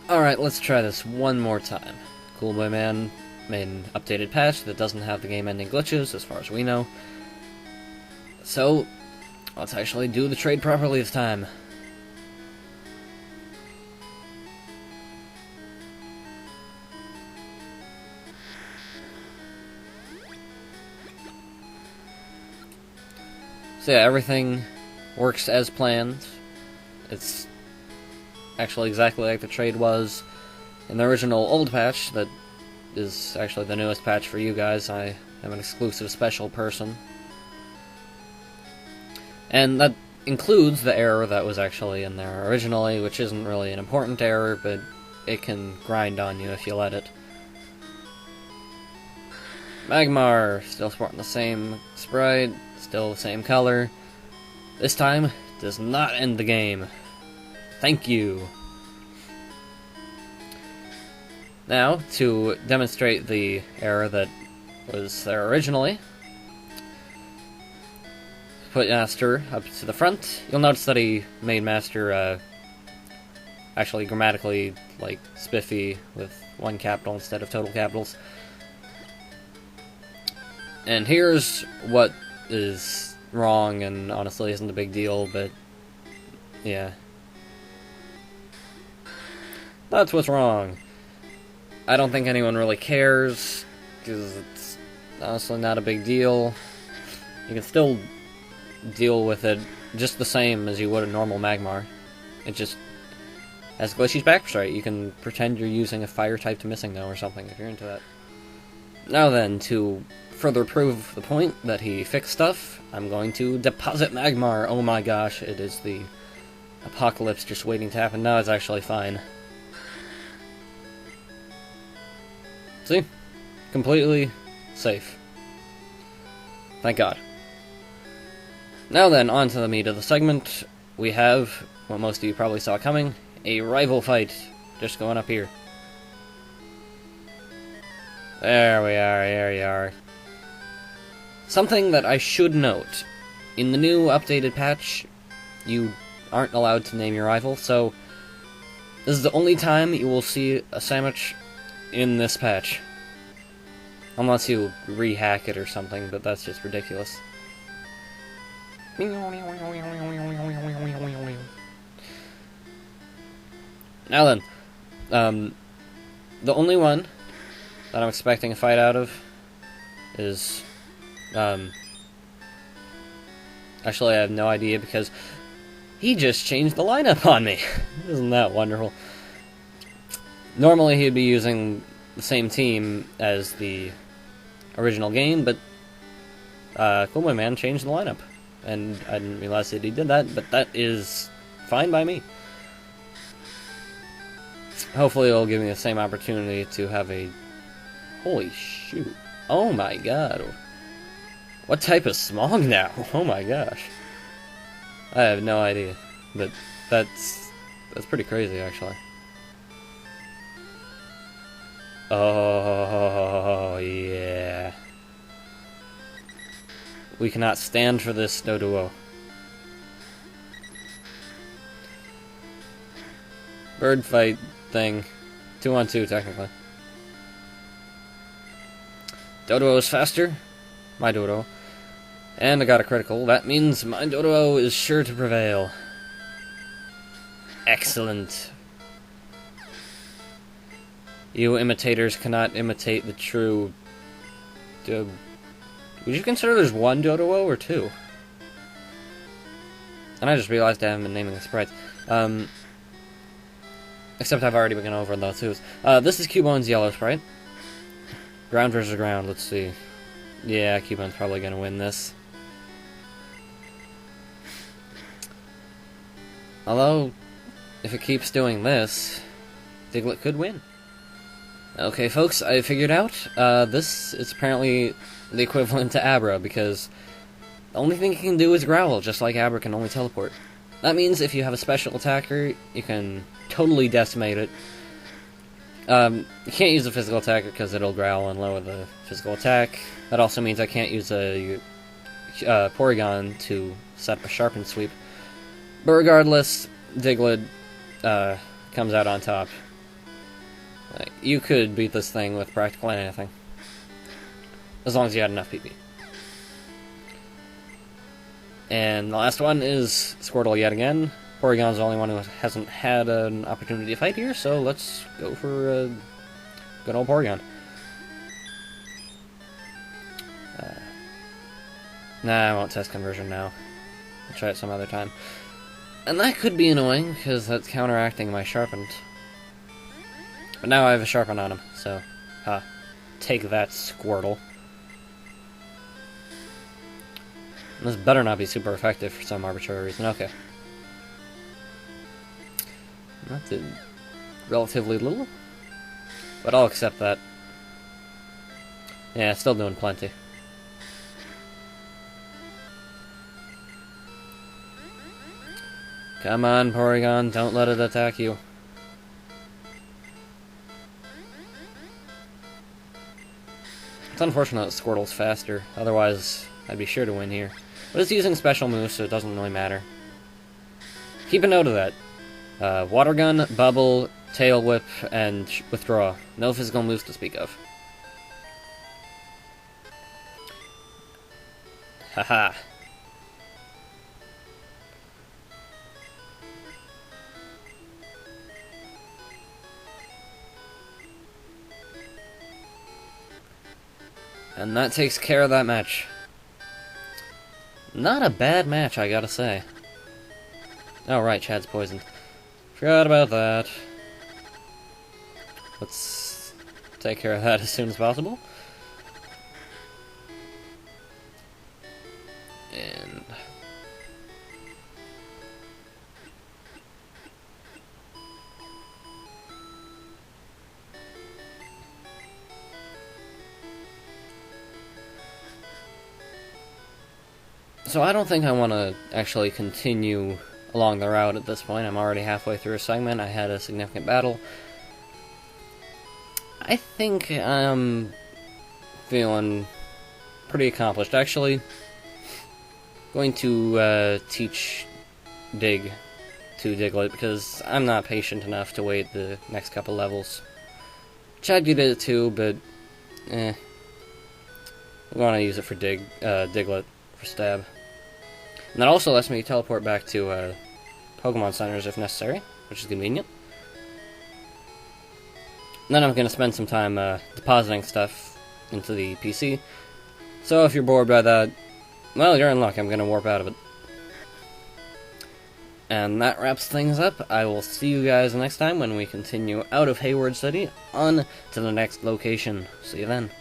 Alright, let's try this one more time. Koolboyman made an updated patch that doesn't have the game-ending glitches, as far as we know. So, let's actually do the trade properly this time. So yeah, everything works as planned. It's actually exactly like the trade was in the original old patch that is actually the newest patch for you guys. I am an exclusive special person. And that includes the error that was actually in there originally, which isn't really an important error, but it can grind on you if you let it. Magmar, still sporting the same sprite, still the same color. This time, does not end the game. Thank you. Now, to demonstrate the error that was there originally, put Master up to the front. You'll notice that he made Master actually grammatically like spiffy with one capital instead of total capitals. And here's what is wrong, and honestly isn't a big deal, but yeah. That's what's wrong. I don't think anyone really cares, because it's honestly not a big deal. You can still deal with it just the same as you would a normal Magmar. It just has glitchy backstrike. You can pretend you're using a fire type to missing though or something if you're into that. Now then, to further prove the point that he fixed stuff, I'm going to deposit Magmar. Oh my gosh, it is the apocalypse just waiting to happen. Now it's actually fine. See? Completely safe. Thank God. Now then, on to the meat of the segment. We have, what most of you probably saw coming, a rival fight. Just going up here. There we are, there we are. Something that I should note. In the new updated patch, you aren't allowed to name your rival, so this is the only time you will see a sandwich in this patch. Unless you rehack it or something, but that's just ridiculous. Now then, the only one that I'm expecting a fight out of is, actually I have no idea because he just changed the lineup on me. Isn't that wonderful? Normally he'd be using the same team as the original game, but Koolboyman changed the lineup. And I didn't realize that he did that, but that is fine by me. Hopefully it'll give me the same opportunity to have a... Holy shoot. Oh my god. What type of smog now? Oh my gosh. I have no idea. But that's pretty crazy, actually. Oh, yeah. We cannot stand for this, Doduo. Bird fight thing. 2-on-2, technically. Doduo is faster. My Doduo. And I got a critical. That means my Doduo is sure to prevail. Excellent. You imitators cannot imitate the true... Would you consider there's one Doduo or two? And I just realized I haven't been naming the sprites. Except I've already been over those twos. This is Cubon's yellow sprite. Ground versus ground, let's see. Yeah, Cubon's probably gonna win this. Although, if it keeps doing this, Diglett could win. Okay, folks, I figured out, this is apparently the equivalent to Abra, because the only thing it can do is growl, just like Abra can only teleport. That means if you have a special attacker, you can totally decimate it. You can't use a physical attacker because it'll growl and lower the physical attack. That also means I can't use a Porygon to set up a Sharpen Sweep. But regardless, Diglett comes out on top. Like, you could beat this thing with practically anything. As long as you had enough PP. And the last one is Squirtle yet again. Porygon's the only one who hasn't had an opportunity to fight here, so let's go for good old Porygon. Nah, I won't test conversion now. I'll try it some other time. And that could be annoying, because that's counteracting my Sharpened. But now I have a Sharpen on him, so... take that, Squirtle. And this better not be super effective for some arbitrary reason. Okay. That did relatively little. But I'll accept that. Yeah, still doing plenty. Come on, Porygon, don't let it attack you. It's unfortunate that Squirtle's faster, otherwise I'd be sure to win here. But it's using special moves, so it doesn't really matter. Keep a note of that. Water Gun, Bubble, Tail Whip, and Withdraw. No physical moves to speak of. Haha. And that takes care of that match. Not a bad match, I gotta say. Oh, right, Chad's poisoned. Forgot about that. Let's take care of that as soon as possible. And... so I don't think I want to actually continue along the route at this point. I'm already halfway through a segment. I had a significant battle. I think I'm feeling pretty accomplished. Actually, going to teach Dig to Diglett because I'm not patient enough to wait the next couple levels. Chad did it too, but we want to use it for Diglett for Stab. And that also lets me teleport back to Pokemon Centers if necessary, which is convenient. And then I'm going to spend some time depositing stuff into the PC. So if you're bored by that, well, you're in luck. I'm going to warp out of it. And that wraps things up. I will see you guys next time when we continue out of Hayward City on to the next location. See you then.